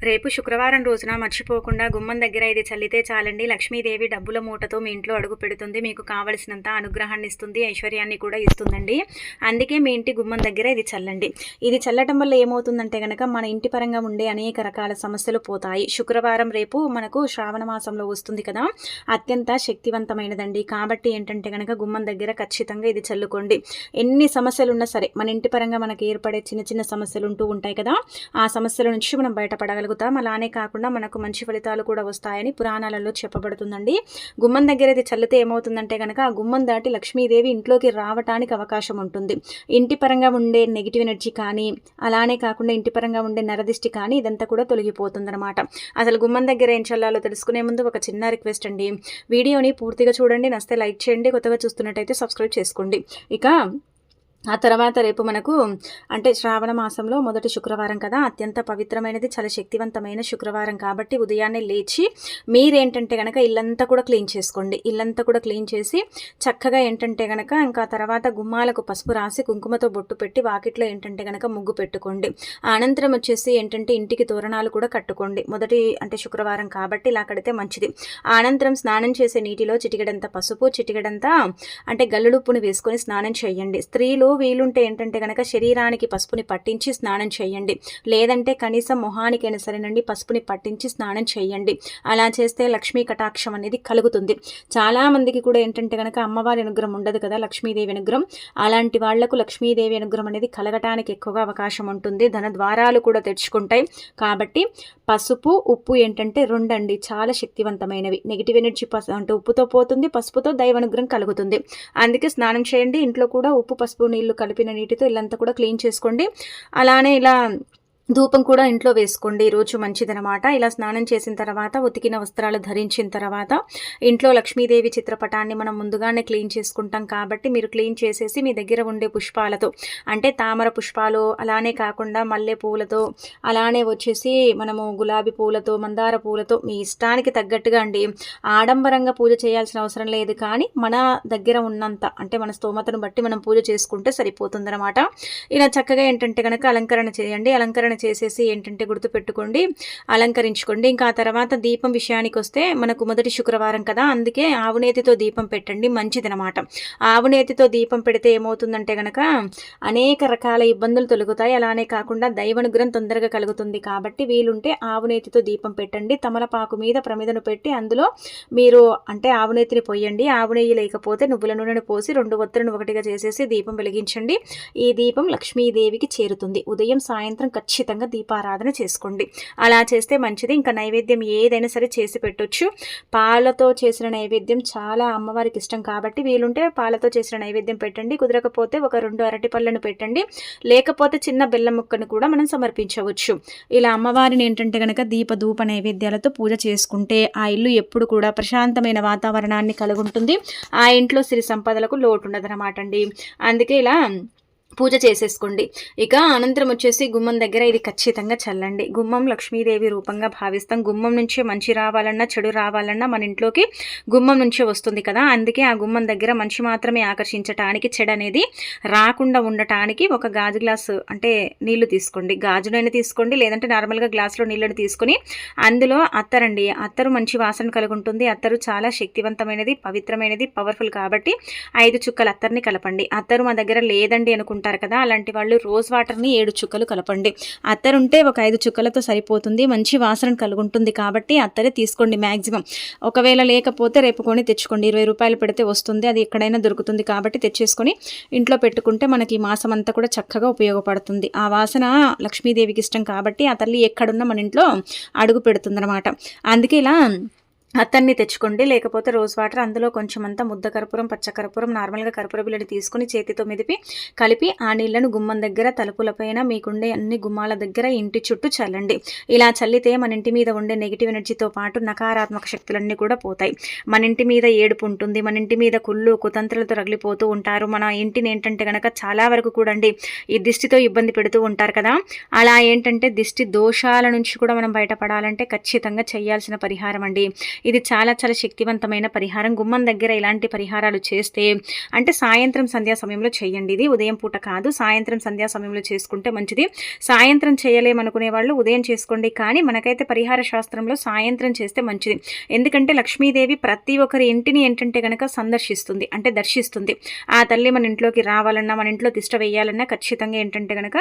రేపు శుక్రవారం రోజున మర్చిపోకుండా గుమ్మం దగ్గర ఇది చల్లితే చాలండి. లక్ష్మీదేవి డబ్బుల మూటతో మీ ఇంట్లో అడుగు పెడుతుంది. మీకు కావలసినంత అనుగ్రహాన్ని ఇస్తుంది, ఐశ్వర్యాన్ని కూడా ఇస్తుందండి. అందుకే మీ ఇంటి గుమ్మం దగ్గర ఇది చల్లండి. ఇది చల్లటం వల్ల ఏమవుతుందంటే కనుక మన ఇంటి పరంగా ఉండే అనేక రకాల సమస్యలు పోతాయి. శుక్రవారం రేపు మనకు శ్రావణ మాసంలో వస్తుంది కదా, అత్యంత శక్తివంతమైనదండి. కాబట్టి ఏంటంటే కనుక గుమ్మం దగ్గర ఖచ్చితంగా ఇది చల్లుకోండి. ఎన్ని సమస్యలు ఉన్నా సరే, మన ఇంటి పరంగా మనకు ఏర్పడే చిన్న చిన్న సమస్యలు ఉంటూ ఉంటాయి కదా, ఆ సమస్యల నుంచి మనం బయటపడగలుగుతాం. అలానే కాకుండా మనకు మంచి ఫలితాలు కూడా వస్తాయని పురాణాలలో చెప్పబడుతుందండి. గుమ్మం దగ్గర ఇది చల్లితే ఏమవుతుందంటే కనుక ఆ గుమ్మం దాటి లక్ష్మీదేవి ఇంట్లోకి రావటానికి అవకాశం ఉంటుంది. ఇంటి పరంగా ఉండే నెగిటివ్ ఎనర్జీ కానీ, అలానే కాకుండా ఇంటి పరంగా ఉండే నరదిష్టి కానీ ఇదంతా కూడా తొలగిపోతుందన్నమాట. అసలు గుమ్మం దగ్గర ఏం చల్లాలో తెలుసుకునే ముందు ఒక చిన్న రిక్వెస్ట్ అండి, వీడియోని పూర్తిగా చూడండి, నచ్చితే లైక్ చేయండి, కొత్తగా చూస్తున్నట్టయితే సబ్స్క్రైబ్ చేసుకోండి. ఇక ఆ తర్వాత రేపు మనకు అంటే శ్రావణ మాసంలో మొదటి శుక్రవారం కదా, అత్యంత పవిత్రమైనది, చాలా శక్తివంతమైన శుక్రవారం. కాబట్టి ఉదయాన్నే లేచి మీరేంటంటే కనుక ఇల్లంతా కూడా క్లీన్ చేసుకోండి. ఇల్లంతా కూడా క్లీన్ చేసి చక్కగా ఏంటంటే కనుక ఇంకా తర్వాత గుమ్మాలకు పసుపు రాసి కుంకుమతో బొట్టు పెట్టి వాకిట్లో ఏంటంటే కనుక ముగ్గు పెట్టుకోండి. అనంతరం వచ్చేసి ఏంటంటే ఇంటికి తోరణాలు కూడా కట్టుకోండి. మొదటి అంటే శుక్రవారం కాబట్టి ఇలా కడితే మంచిది. అనంతరం స్నానం చేసే నీటిలో చిటికెడంత పసుపు, చిటికెడంత అంటే గల్లుడుప్పుని వేసుకొని స్నానం చేయండి. స్త్రీలు వీలుంటే ఏంటంటే కనుక శరీరానికి పసుపుని పట్టించి స్నానం చేయండి, లేదంటే కనీసం మొహానికైనా సరేనండి పసుపుని పట్టించి స్నానం చేయండి. అలా చేస్తే లక్ష్మీ కటాక్షం అనేది కలుగుతుంది. చాలా మందికి కూడా ఏంటంటే కనుక అమ్మవారి అనుగ్రహం ఉండదు కదా, లక్ష్మీదేవి అనుగ్రహం. అలాంటి వాళ్లకు లక్ష్మీదేవి అనుగ్రహం అనేది కలగటానికి ఎక్కువగా అవకాశం ఉంటుంది. ధన ద్వారాలు కూడా తెరుచుకుంటాయి. కాబట్టి పసుపు ఉప్పు ఏంటంటే రెండండి, చాలా శక్తివంతమైనవి. నెగిటివ్ ఎనర్జీ అంటే ఉప్పుతో పోతుంది, పసుపుతో దైవానుగ్రహం కలుగుతుంది. అందుకే స్నానం చేయండి. ఇంట్లో కూడా ఉప్పు పసుపు నీళ్లు కలిపిన నీటితో ఇల్లంతా కూడా క్లీన్ చేసుకోండి. అలానే ఇలా ధూపం కూడా ఇంట్లో వేసుకోండి. ఈరోజు మంచిదనమాట. ఇలా స్నానం చేసిన తర్వాత ఉతికిన వస్త్రాలు ధరించిన తర్వాత ఇంట్లో లక్ష్మీదేవి చిత్రపటాన్ని మనం ముందుగానే క్లీన్ చేసుకుంటాం. కాబట్టి మీరు క్లీన్ చేసేసి మీ దగ్గర ఉండే పుష్పాలతో అంటే తామర పుష్పాలు, అలానే కాకుండా మల్లె పూలతో, అలానే వచ్చేసి మనము గులాబీ పూలతో, మందార పూలతో మీ ఇష్టానికి తగ్గట్టుగా అండి. ఆడంబరంగా పూజ చేయాల్సిన అవసరం లేదు, కానీ మన దగ్గర ఉన్నంత అంటే మన స్తోమతను బట్టి మనం పూజ చేసుకుంటే సరిపోతుందన్నమాట. ఇలా చక్కగా ఏంటంటే కనుక అలంకరణ చేయండి. అలంకరణ చేసేసి ఏంటంటే గుర్తుపెట్టుకోండి, అలంకరించుకోండి. ఇంకా ఆ తర్వాత దీపం విషయానికి వస్తే మనకు మొదటి శుక్రవారం కదా, అందుకే ఆవునేతితో దీపం పెట్టండి, మంచిదనమాట. ఆవునేతితో దీపం పెడితే ఏమవుతుందంటే కనుక అనేక రకాల ఇబ్బందులు తొలగుతాయి. అలానే కాకుండా దైవానుగ్రహం తొందరగా కలుగుతుంది. కాబట్టి వీలుంటే ఆవునేతితో దీపం పెట్టండి. తమలపాకు మీద ప్రమిదను పెట్టి అందులో మీరు అంటే ఆవునేతిని పోయండి. ఆవు నెయ్యి లేకపోతే నువ్వుల నూనెను పోసి 2 ఒత్తులను ఒకటిగా చేసేసి దీపం వెలిగించండి. ఈ దీపం లక్ష్మీదేవికి చేరుతుంది. ఉదయం సాయంత్రం ఖచ్చితంగా దీపారాధన చేసుకోండి. అలా చేస్తే మంచిది. ఇంకా నైవేద్యం ఏదైనా సరే చేసి పెట్టొచ్చు. పాలతో చేసిన నైవేద్యం చాలా అమ్మవారికి ఇష్టం కాబట్టి వీలుంటే పాలతో చేసిన నైవేద్యం పెట్టండి. కుదరకపోతే ఒక 2 అరటి పళ్ళను పెట్టండి, లేకపోతే చిన్న బెల్లం ముక్కను కూడా మనం సమర్పించవచ్చు. ఇలా అమ్మవారిని ఏంటంటే కనుక దీప ధూప నైవేద్యాలతో పూజ చేసుకుంటే ఆ ఇల్లు ఎప్పుడు కూడా ప్రశాంతమైన వాతావరణాన్ని కలుగుంటుంది. ఆ ఇంట్లో సిరి సంపదలకు లోటు ఉండదన్నమాట అండి. అందుకే ఇలా పూజ చేసేసుకోండి. ఇక అనంతరం వచ్చేసి గుమ్మం దగ్గర ఇది ఖచ్చితంగా చల్లండి. గుమ్మం లక్ష్మీదేవి రూపంగా భావిస్తాం. గుమ్మం నుంచే మంచి రావాలన్నా చెడు రావాలన్నా మన ఇంట్లోకి గుమ్మం నుంచే వస్తుంది కదా, అందుకే ఆ గుమ్మం దగ్గర మంచి మాత్రమే ఆకర్షించటానికి, చెడు అనేది రాకుండా ఉండటానికి ఒక గాజు గ్లాసు అంటే నీళ్లు తీసుకోండి. గాజునైనా తీసుకోండి, లేదంటే నార్మల్గా గ్లాసులో నీళ్ళని తీసుకొని అందులో అత్తరండి. అత్తరు మంచి వాసన కలుగుంటుంది. అత్తరు చాలా శక్తివంతమైనది, పవిత్రమైనది, పవర్ఫుల్. కాబట్టి 5 చుక్కలు అత్తర్ని కలపండి. అత్తరు మా దగ్గర లేదండి అనుకుంటారు కదా, అలాంటి వాళ్ళు రోజ్ వాటర్ని 7 చుక్కలు కలపండి. అత్తరుంటే ఒక 5 చుక్కలతో సరిపోతుంది. మంచి వాసన కలుగుంటుంది. కాబట్టి అత్తరే తీసుకోండి మ్యాక్సిమం. ఒకవేళ లేకపోతే రేపు కొని తెచ్చుకోండి. 20 రూపాయలు పెడితే వస్తుంది, అది ఎక్కడైనా దొరుకుతుంది. కాబట్టి తెచ్చేసుకొని ఇంట్లో పెట్టుకుంటే మనకి ఈ మాసం అంతా కూడా చక్కగా ఉపయోగపడుతుంది. ఆ వాసన లక్ష్మీదేవికి ఇష్టం కాబట్టి ఆ తల్లి ఎక్కడున్నా మన ఇంట్లో అడుగు పెడుతుందన్నమాట. అందుకే ఇలా అత్తన్ని తెచ్చుకోండి. లేకపోతే రోజ్ వాటర్, అందులో కొంచెం అంతా ముద్ద కర్పూరం, పచ్చకర్పూరం, నార్మల్గా కర్పూర బిళ్ళని తీసుకుని చేతితో మెదిపి కలిపి ఆ నీళ్లను గుమ్మం దగ్గర, తలుపులపైన, మీకుండే అన్ని గుమ్మాల దగ్గర, ఇంటి చుట్టూ చల్లండి. ఇలా చల్లితే మన ఇంటి మీద ఉండే నెగిటివ్ ఎనర్జీతో పాటు నకారాత్మక శక్తులన్నీ కూడా పోతాయి. మన ఇంటి మీద ఏడుపు ఉంటుంది, మన ఇంటి మీద కుళ్ళు కుతంత్రాలతో రగిలిపోతూ ఉంటారు. మన ఇంటిని ఏంటంటే కనుక చాలా వరకు కూడా ఈ దిష్టితో ఇబ్బంది పెడుతూ ఉంటారు కదా, అలా ఏంటంటే దిష్టి దోషాల నుంచి కూడా మనం బయటపడాలంటే ఖచ్చితంగా చేయాల్సిన పరిహారం అండి. ఇది చాలా చాలా శక్తివంతమైన పరిహారం. గుమ్మం దగ్గర ఇలాంటి పరిహారాలు చేస్తే అంటే సాయంత్రం సంధ్యా సమయంలో చేయండి. ఇది ఉదయం పూట కాదు, సాయంత్రం సంధ్యా సమయంలో చేసుకుంటే మంచిది. సాయంత్రం చేయలేమనుకునే వాళ్ళు ఉదయం చేసుకోండి, కానీ మనకైతే పరిహార శాస్త్రంలో సాయంత్రం చేస్తే మంచిది. ఎందుకంటే లక్ష్మీదేవి ప్రతి ఒక్కరి ఇంటిని ఏంటంటే కనుక సందర్శిస్తుంది, అంటే దర్శిస్తుంది. ఆ తల్లి మన ఇంట్లోకి రావాలన్నా, మన ఇంట్లో తిష్ట వేయాలన్నా ఖచ్చితంగా ఏంటంటే కనుక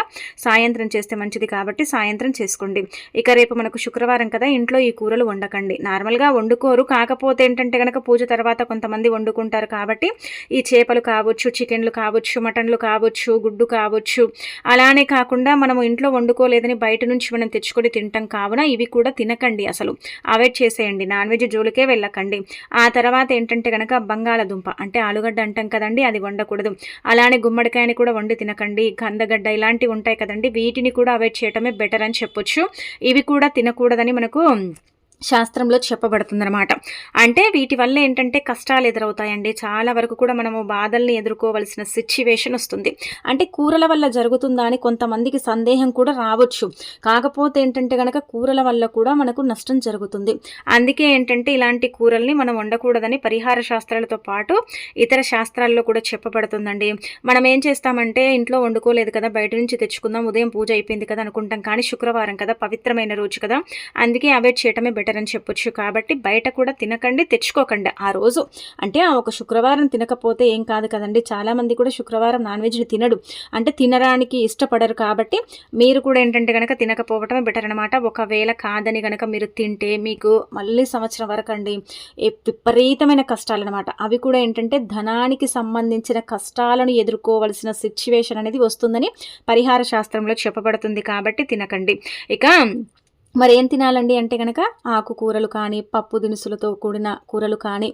సాయంత్రం చేస్తే మంచిది. కాబట్టి సాయంత్రం చేసుకోండి. ఇక రేపు మనకు శుక్రవారం కదా, ఇంట్లో ఈ కూరలు వండకండి. నార్మల్గా వండుకోరు, కాకపోతే ఏంటంటే కనుక పూజ తర్వాత కొంతమంది వండుకుంటారు. కాబట్టి ఈ చేపలు కావచ్చు, చికెన్లు కావచ్చు, మటన్లు కావచ్చు, గుడ్డు కావచ్చు, అలానే కాకుండా మనము ఇంట్లో వండుకోలేదని బయట నుంచి మనం తెచ్చుకొని తింటాం. కావున ఇవి కూడా తినకండి, అసలు అవాయిడ్ చేసేయండి. నాన్ వెజ్ జోలికే వెళ్ళకండి. ఆ తర్వాత ఏంటంటే కనుక బంగాళదుంప అంటే ఆలుగడ్డ అంటాం కదండి, అది వండకూడదు. అలానే గుమ్మడికాయని కూడా వండి తినకండి. కందగడ్డ ఇలాంటివి ఉంటాయి కదండి, వీటిని కూడా అవాయిడ్ చేయటమే బెటర్ అని చెప్పొచ్చు. ఇవి కూడా తినకూడదని మనకు శాస్త్రంలో చెప్పబడుతుందన్నమాట. అంటే వీటి వల్ల ఏంటంటే కష్టాలు ఎదురవుతాయండి. చాలా వరకు కూడా మనము బాధల్ని ఎదుర్కోవలసిన సిచ్యువేషన్ వస్తుంది. అంటే కూరల వల్ల జరుగుతుందా అని కొంతమందికి సందేహం కూడా రావచ్చు. కాకపోతే ఏంటంటే కనుక కూరల వల్ల కూడా మనకు నష్టం జరుగుతుంది. అందుకే ఏంటంటే ఇలాంటి కూరల్ని మనం వండకూడదని పరిహార శాస్త్రాలతో పాటు ఇతర శాస్త్రాల్లో కూడా చెప్పబడుతుందండి. మనం ఏం చేస్తామంటే ఇంట్లో వండుకోలేదు కదా, బయట నుంచి తెచ్చుకుందాం, ఉదయం పూజ అయిపోయింది కదా అనుకుంటాం. కానీ శుక్రవారం కదా, పవిత్రమైన రోజు కదా, అందుకే అవాయిడ్ చేయటమే బెటర్ అని చెప్పొచ్చు. కాబట్టి బయట కూడా తినకండి, తెచ్చుకోకండి ఆ రోజు. అంటే ఒక శుక్రవారం తినకపోతే ఏం కాదు కదండి. చాలా మంది కూడా శుక్రవారం నాన్ వెజ్ తినడు, అంటే తినడానికి ఇష్టపడరు. కాబట్టి మీరు కూడా ఏంటంటే కనుక తినకపోవటమే బెటర్ అనమాట. ఒకవేళ కాదని కనుక మీరు తింటే మీకు మళ్ళీ సంవత్సరం వరకు అండి విపరీతమైన కష్టాలు అనమాట. అవి కూడా ఏంటంటే ధనానికి సంబంధించిన కష్టాలను ఎదుర్కోవలసిన సిచ్యువేషన్ అనేది వస్తుందని పరిహార శాస్త్రంలో చెప్పబడుతుంది. కాబట్టి తినకండి. ఇక మరి ఏం తినాలండి అంటే కనుక ఆకుకూరలు కానీ, పప్పు దినుసులతో కూడిన కూరలు కానీ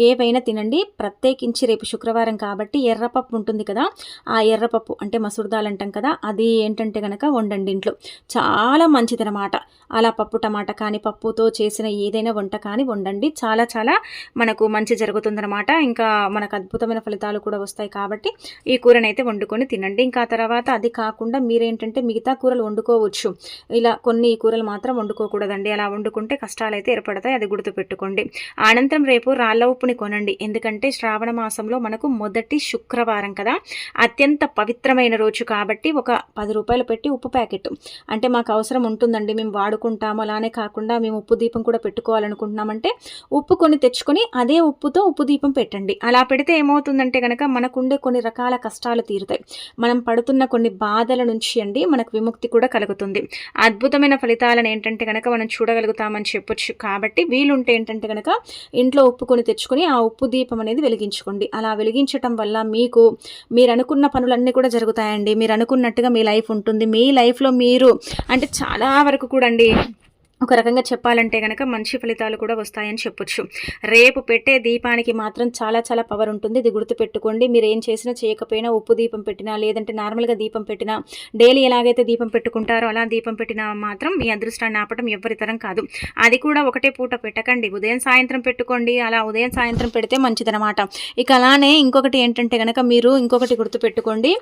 ఏవైనా తినండి. ప్రత్యేకించి రేపు శుక్రవారం కాబట్టి ఎర్రపప్పు ఉంటుంది కదా, ఆ ఎర్రపప్పు అంటే మసూర్ దాల్ అంటాం కదా, అది ఏంటంటే కనుక వండండి ఇంట్లో. చాలా మంచిదనమాట. అలా పప్పు టమాటా కానీ, పప్పుతో చేసిన ఏదైనా వంట కానీ వండండి. చాలా చాలా మనకు మంచి జరుగుతుందనమాట. ఇంకా మనకు అద్భుతమైన ఫలితాలు కూడా వస్తాయి. కాబట్టి ఈ కూరనైతే వండుకొని తినండి. ఇంకా తర్వాత అది కాకుండా మీరేంటంటే మిగతా కూరలు వండుకోవచ్చు. ఇలా కొన్ని కూరలు మాత్రం వండుకోకూడదండి. అలా వండుకుంటే కష్టాలు అయితే ఏర్పడతాయి, అది గుర్తుపెట్టుకోండి. అనంతరం రేపు రాళ్ళ ఉప్పుని కొనండి. ఎందుకంటే శ్రావణ మాసంలో మనకు మొదటి శుక్రవారం కదా, అత్యంత పవిత్రమైన రోజు. కాబట్టి ఒక 10 రూపాయలు పెట్టి ఉప్పు ప్యాకెట్, అంటే మాకు అవసరం ఉంటుందండి, మేము వాడుకుంటాము. అలానే కాకుండా మేము ఉప్పు దీపం కూడా పెట్టుకోవాలనుకుంటున్నామంటే ఉప్పు కొని తెచ్చుకొని అదే ఉప్పుతో ఉప్పు దీపం పెట్టండి. అలా పెడితే ఏమవుతుందంటే కనుక మనకుండే కొన్ని రకాల కష్టాలు తీరుతాయి. మనం పడుతున్న కొన్ని బాధల నుంచి అండి మనకు విముక్తి కూడా కలుగుతుంది. అద్భుతమైన ఫలితాలను ఏంటంటే కనుక మనం చూడగలుగుతామని చెప్పొచ్చు. కాబట్టి వీలుంటే ఏంటంటే కనుక ఇంట్లో ఉప్పు కొని తెచ్చుకొని ఆ ఉప్పు దీపం అనేది వెలిగించుకోండి. అలా వెలిగించటం వల్ల మీకు మీరు అనుకున్న పనులన్నీ కూడా జరుగుతాయండి. మీరు అనుకున్నట్టుగా మీ లైఫ్ ఉంటుంది. మీ లైఫ్లో మీరు అంటే చాలా వరకు కూడా అండి ఒక రకంగా చెప్పాలంటే కనుక మంచి ఫలితాలు కూడా వస్తాయని చెప్పొచ్చు. రేపు పెట్టే దీపానికి మాత్రం చాలా చాలా పవర్ ఉంటుంది. ఇది గుర్తుపెట్టుకోండి. మీరు ఏం చేసినా చేయకపోయినా ఉప్పు దీపం పెట్టినా, లేదంటే నార్మల్గా దీపం పెట్టినా, డైలీ ఎలాగైతే దీపం పెట్టుకుంటారో అలా దీపం పెట్టినా మాత్రం మీ అదృష్టాన్ని ఆపటం ఎవరితరం కాదు. అది కూడా ఒకటే పూట పెట్టకండి, ఉదయం సాయంత్రం పెట్టుకోండి. అలా ఉదయం సాయంత్రం పెడితే మంచిదనమాట. ఇక అలానే ఇంకొకటి ఏంటంటే కనుక మీరు ఇంకొకటి గుర్తుపెట్టుకోండి.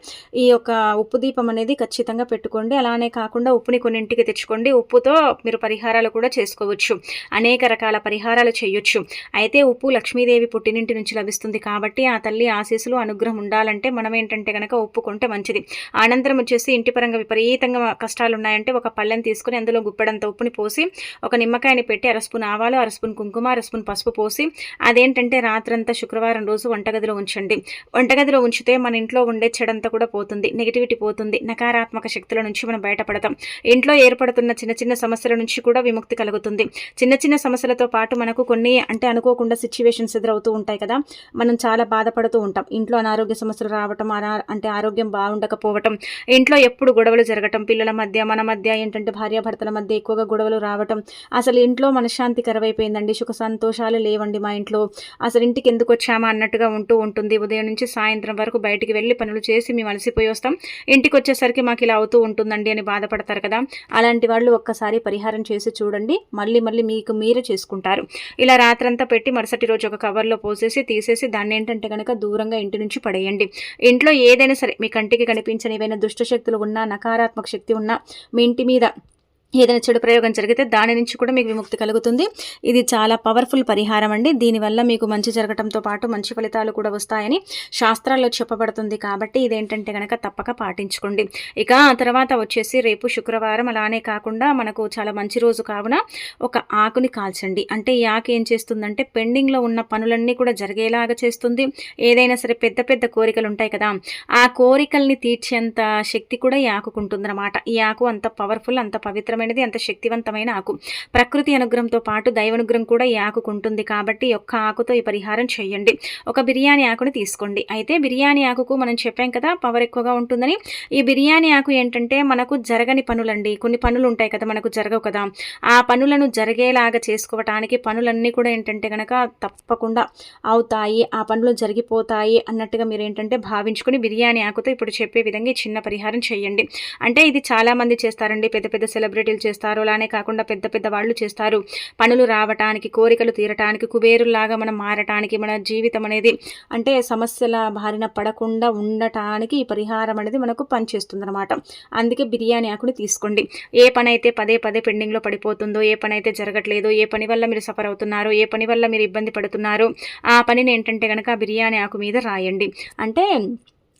ఈ యొక్క ఉప్పు దీపం అనేది ఖచ్చితంగా పెట్టుకోండి. అలానే కాకుండా ఉప్పుని కొన్నింటికి తెచ్చుకోండి. ఉప్పుతో మీరు పరిహారాలు కూడా చేసుకోవచ్చు. అనేక రకాల పరిహారాలు చేయొచ్చు. అయితే ఉప్పు లక్ష్మీదేవి పుట్టినింటి నుంచి లభిస్తుంది. కాబట్టి ఆ తల్లి ఆశీస్సులు అనుగ్రహం ఉండాలంటే మనం ఏంటంటే కనుక ఉప్పు కొంటే మంచిది. అనంతరం వచ్చేసి ఇంటి పరంగా విపరీతంగా కష్టాలు ఉన్నాయంటే ఒక పళ్ళెం తీసుకుని అందులో గుప్పెడంత ఉప్పుని పోసి ఒక నిమ్మకాయని పెట్టి 1 స్పూన్ ఆవాలు, 1 స్పూన్ కుంకుమ, 1 స్పూన్ పసుపు పోసి అదేంటంటే రాత్రంతా శుక్రవారం రోజు వంటగదిలో ఉంచండి. వంటగదిలో ఉంచితే మన ఇంట్లో ఉండే చెడంతా కూడా పోతుంది, నెగిటివిటీ పోతుంది, నకారాత్మక శక్తుల నుంచి మనం బయటపడతాం. ఇంట్లో ఏర్పడుతున్న చిన్న చిన్న సమస్యల నుంచి కూడా విముక్తి కలుగుతుంది. చిన్న చిన్న సమస్యలతో పాటు మనకు కొన్ని అంటే అనుకోకుండా సిచ్యువేషన్స్ ఎదురవుతూ ఉంటాయి కదా, మనం చాలా బాధపడుతూ ఉంటాం. ఇంట్లో అనారోగ్య సమస్యలు రావటం, అంటే ఆరోగ్యం బాగుండకపోవటం, ఇంట్లో ఎప్పుడు గొడవలు జరగటం, పిల్లల మధ్య మన మధ్య ఏంటంటే భార్యాభర్తల మధ్య ఎక్కువగా గొడవలు రావటం, అసలు ఇంట్లో మనశ్శాంతి కరువైపోయిందండి, సుఖ సంతోషాలు లేవండి మా ఇంట్లో, అసలు ఇంటికి ఎందుకు వచ్చామా అన్నట్టుగా ఉంటూ ఉంటుంది. ఉదయం నుంచి సాయంత్రం వరకు బయటికి వెళ్ళి పనులు చేసి మేము అలసిపోయి వస్తాం, ఇంటికి వచ్చేసరికి మాకు ఇలా అవుతూ ఉంటుందండి అని బాధపడతారు కదా. అలాంటి వాళ్ళు ఒక్కసారి పరిహారం చేసి చూడండి, మళ్ళీ మళ్ళీ మీకు మీరే చేసుకుంటారు. ఇలా రాత్రంతా పెట్టి మరుసటి రోజు ఒక కవర్లో పోసేసి తీసేసి దాన్ని ఏంటంటే కనుక దూరంగా ఇంటి నుంచి పడేయండి. ఇంట్లో ఏదైనా సరే మీ కంటికి కనిపించని ఏవైనా దుష్టశక్తులు ఉన్నా, నకారాత్మక శక్తి ఉన్నా, మీ ఇంటి మీద ఏదైనా చెడు ప్రయోగం జరిగితే దాని నుంచి కూడా మీకు విముక్తి కలుగుతుంది. ఇది చాలా పవర్‌ఫుల్ పరిహారం అండి. దీనివల్ల మీకు మంచి జరగటంతో పాటు మంచి ఫలితాలు కూడా వస్తాయని శాస్త్రాల్లో చెప్పబడుతుంది. కాబట్టి ఇదేంటంటే గనక తప్పక పాటించుకోండి. ఇక ఆ తర్వాత వచ్చేసి రేపు శుక్రవారం అలానే కాకుండా మనకు చాలా మంచి రోజు కావున ఒక ఆకుని కాల్చండి. అంటే ఈ ఆకు ఏం చేస్తుందంటే పెండింగ్‌లో ఉన్న పనులన్నీ కూడా జరిగేలాగా చేస్తుంది. ఏదైనా సరే పెద్ద పెద్ద కోరికలు ఉంటాయి కదా! ఆ కోరికల్ని తీర్చేంత శక్తి కూడా ఈ ఆకుకుంటుందన్నమాట. ఈ ఆకు అంత పవర్‌ఫుల్, అంత పవిత్రమైనది, అంత శక్తివంతమైన ఆకు. ప్రకృతి అనుగ్రహంతో పాటు దైవానుగ్రహం కూడా ఈ ఆకుకు ఉంటుంది. కాబట్టి ఒక్క ఆకుతో ఈ పరిహారం చేయండి. ఒక బిర్యానీ ఆకుని తీసుకోండి. అయితే బిర్యానీ ఆకుకు మనం చెప్పాం కదా పవర్ ఎక్కువగా ఉంటుందని. ఈ బిర్యానీ ఆకు ఏంటంటే మనకు జరగని పనులండి. కొన్ని పనులు ఉంటాయి కదా మనకు జరగవు కదా! ఆ పనులను జరిగేలాగా చేసుకోవటానికి పనులన్నీ కూడా ఏంటంటే గనక తప్పకుండా అవుతాయి. ఆ పనులు జరిగిపోతాయి అన్నట్టుగా మీరేంటంటే భావించుకొని బిర్యానీ ఆకుతో ఇప్పుడు చెప్పే విధంగా ఈ చిన్న పరిహారం చేయండి. అంటే ఇది చాలామంది చేస్తారండి. పెద్ద పెద్ద సెలబ్రిటీలు చేస్తారు. అలానే కాకుండా పెద్ద పెద్ద వాళ్ళు చేస్తారు. పనులు రావటానికి, కోరికలు తీరటానికి, కుబేరులాగా మనం మారటానికి, మన జీవితం అనేది అంటే సమస్యల బారిన పడకుండా ఉండటానికి ఈ పరిహారం అనేది మనకు పనిచేస్తుందన్నమాట. అందుకే బిర్యానీ ఆకుని తీసుకోండి. ఏ పని అయితే పదే పదే పెండింగ్లో పడిపోతుందో, ఏ పని అయితే జరగట్లేదో, ఏ పని వల్ల మీరు సఫర్ అవుతున్నారో, ఏ పని వల్ల మీరు ఇబ్బంది పడుతున్నారో ఆ పనిని ఏంటంటే గనక బిర్యానీ ఆకు మీద రాయండి. అంటే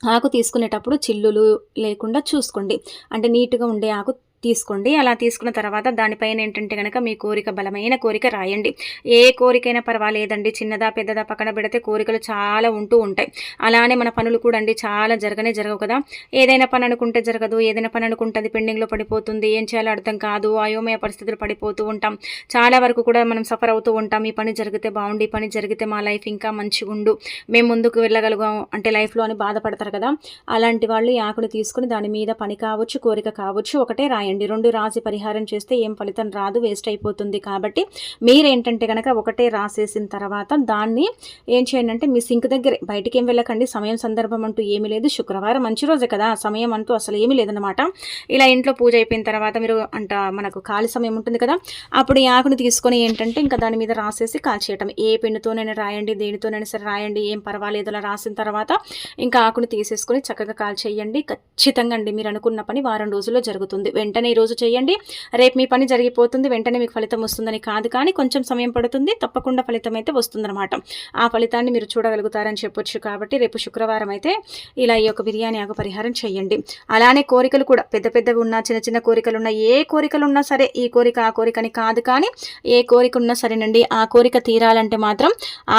ఆకు తీసుకునేటప్పుడు చిల్లులు లేకుండా చూసుకోండి. అంటే నీట్‌గా ఉండే ఆకు తీసుకోండి. అలా తీసుకున్న తర్వాత దానిపైన ఏంటంటే గనక మీ కోరిక, బలమైన కోరిక రాయండి. ఏ కోరికైనా పర్వాలేదండి. చిన్నదా పెద్దదా పక్కన పెడితే కోరికలు చాలా ఉంటూ ఉంటాయి. అలానే మన పనులు కూడా అండి చాలా జరగవు కదా! ఏదైనా పని అనుకుంటే జరగదు. ఏదైనా పని అనుకుంటే అది పెండింగ్‌లో పడిపోతుంది. ఏం చేయాలో అర్థం కాదు. అయోమయ పరిస్థితులు పడిపోతూ ఉంటాం. చాలా వరకు కూడా మనం సఫర్ అవుతూ ఉంటాం. ఈ పని జరిగితే బావుండు. ఈ పని జరిగితే మా లైఫ్ ఇంకా మంచిగుండు. మేము ముందుకు వెళ్ళగలుగుతాం అంటే లైఫ్‌లో అని బాధపడతారు కదా! అలాంటి వాళ్ళు ఈ ఆకుని తీసుకొని దాని మీద పని కావచ్చు, కోరిక కావచ్చు ఒకటే రాయండి. 2 రాసి పరిహారం చేస్తే ఏం ఫలితం రాదు, వేస్ట్ అయిపోతుంది. కాబట్టి మీరేంటంటే గనక ఒకటే రాసేసిన తర్వాత దాన్ని ఏం చేయండి అంటే మీ సింక్ దగ్గరే, బయటికి ఏం వెళ్ళకండి. సమయం సందర్భం అంటూ ఏమీ లేదు. శుక్రవారం మంచి రోజే కదా! సమయం అంటూ అసలు ఏమీ లేదనమాట. ఇలా ఇంట్లో పూజ అయిపోయిన తర్వాత మీరు మనకు ఖాళీ సమయం ఉంటుంది కదా! అప్పుడు ఈ ఆకుని తీసుకొని ఏంటంటే ఇంకా దాని మీద రాసేసి కాల్చేయటం. ఏ పెన్నుతోనైనా రాయండి, దేనితోనైనా సరే రాయండి, ఏం పర్వాలేదు. అలా రాసిన తర్వాత ఇంకా ఆకుని తీసేసుకొని చక్కగా కాల్చేయండి. ఖచ్చితంగా అండి మీరు అనుకున్న పని వారం రోజుల్లో జరుగుతుంది. వెంటనే ఈరోజు చేయండి, రేపు మీ పని జరిగిపోతుంది, వెంటనే మీకు ఫలితం వస్తుందని కాదు, కానీ కొంచెం సమయం పడుతుంది. తప్పకుండా ఫలితం అయితే వస్తుందన్నమాట. ఆ ఫలితాన్ని మీరు చూడగలుగుతారని చెప్పొచ్చు. కాబట్టి రేపు శుక్రవారం అయితే ఇలా ఈ యొక్క బిర్యానీ ఆకు పరిహారం చేయండి. అలానే కోరికలు కూడా పెద్ద పెద్దవి ఉన్నా, చిన్న చిన్న కోరికలు ఉన్నా, ఏ కోరికలు ఉన్నా సరే, ఈ కోరిక ఆ కోరికని కాదు, కానీ ఏ కోరిక ఉన్నా సరేనండి, ఆ కోరిక తీరాలంటే మాత్రం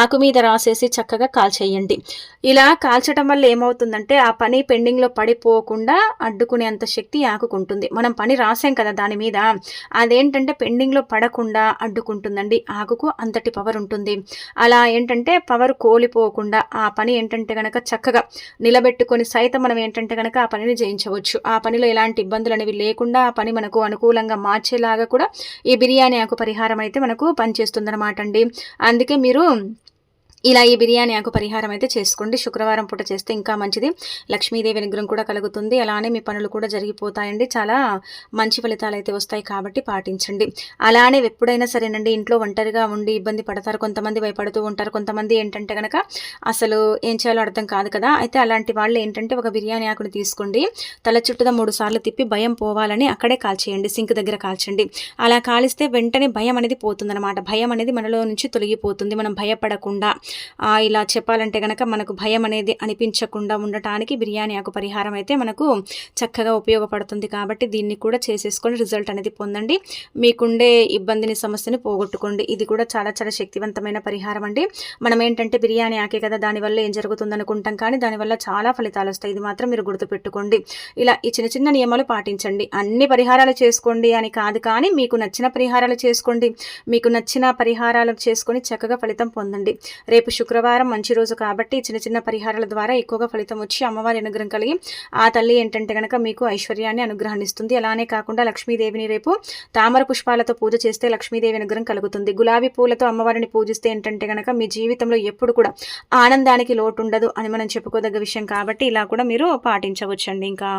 ఆకు మీద రాసేసి చక్కగా కాల్చేయండి. ఇలా కాల్చడం వల్ల ఏమవుతుందంటే ఆ పని పెండింగ్లో పడిపోకుండా అడ్డుకునేంత శక్తి ఆకుకుంటుంది. మనం పని రాసాం కదా దాని మీద, అదేంటంటే పెండింగ్లో పడకుండా అడ్డుకుంటుందండి. ఆకుకు అంతటి పవర్ ఉంటుంది. అలా ఏంటంటే పవర్ కోల్పోకుండా ఆ పని ఏంటంటే గనక చక్కగా నిలబెట్టుకొని సైతం మనం ఏంటంటే గనక ఆ పనిని జయించవచ్చు. ఆ పనిలో ఎలాంటి ఇబ్బందులు అనేవి లేకుండా ఆ పని మనకు అనుకూలంగా మార్చేలాగా కూడా ఈ బిర్యానీ ఆకు పరిహారం అయితే మనకు పనిచేస్తుందన్నమాట అండి. అందుకే మీరు ఇలా ఈ బిర్యానీ ఆకు పరిహారం అయితే చేసుకోండి. శుక్రవారం పూట చేస్తే ఇంకా మంచిది. లక్ష్మీదేవి అనుగ్రహం కూడా కలుగుతుంది. అలానే మీ పనులు కూడా జరిగిపోతాయండి. చాలా మంచి ఫలితాలు అయితే వస్తాయి. కాబట్టి పాటించండి. అలానే ఎప్పుడైనా సరేనండి ఇంట్లో ఒంటరిగా ఉండి ఇబ్బంది పడతారు. కొంతమంది భయపడుతూ ఉంటారు. కొంతమంది ఏంటంటే గనక అసలు ఏం చేయాలో అర్థం కాదు కదా! అయితే అలాంటి వాళ్ళు ఏంటంటే ఒక బిర్యానీ ఆకుని తీసుకోండి. తల చుట్టూతా 3 సార్లు తిప్పి భయం పోవాలని అక్కడే కాల్చేయండి. సింక్ దగ్గర కాల్చండి. అలా కాలిస్తే వెంటనే భయం అనేది పోతుందన్నమాట. భయం అనేది మనలో నుంచి తొలగిపోతుంది. మనం భయపడకుండా ఇలా చెప్పాలంటే గనక మనకు భయం అనేది అనిపించకుండా ఉండటానికి బిర్యానీ ఆకు పరిహారం అయితే మనకు చక్కగా ఉపయోగపడుతుంది. కాబట్టి దీన్ని కూడా చేసేసుకొని రిజల్ట్ అనేది పొందండి. మీకుండే ఇబ్బందిని, సమస్యని పోగొట్టుకోండి. ఇది కూడా చాలా చాలా శక్తివంతమైన పరిహారం అండి. మనం ఏంటంటే బిర్యానీ ఆకే కదా, దానివల్ల ఏం జరుగుతుంది అనుకుంటాం, కానీ దానివల్ల చాలా ఫలితాలు వస్తాయి. ఇది మాత్రం మీరు గుర్తుపెట్టుకోండి. ఇలా ఈ చిన్న చిన్న నియమాలు పాటించండి. అన్ని పరిహారాలు చేసుకోండి అని కాదు, కానీ మీకు నచ్చిన పరిహారాలు చేసుకోండి. మీకు నచ్చిన పరిహారాలు చేసుకొని చక్కగా ఫలితం పొందండి. రేపు శుక్రవారం మంచి రోజు కాబట్టి చిన్న చిన్న పరిహారాల ద్వారా ఎక్కువగా ఫలితం వచ్చి అమ్మవారి అనుగ్రహం కలిగి ఆ తల్లి ఏంటంటే గనక మీకు ఐశ్వర్యాన్ని అనుగ్రహాన్నిస్తుంది. అలానే కాకుండా లక్ష్మీదేవిని రేపు తామర పుష్పాలతో పూజ చేస్తే లక్ష్మీదేవి అనుగ్రహం కలుగుతుంది. గులాబీ పూలతో అమ్మవారిని పూజిస్తే ఏంటంటే గనక మీ జీవితంలో ఎప్పుడు కూడా ఆనందానికి లోటు ఉండదు అని మనం చెప్పుకోదగ్గ విషయం. కాబట్టి ఇలా కూడా మీరు పాటించవచ్చండి. ఇంకా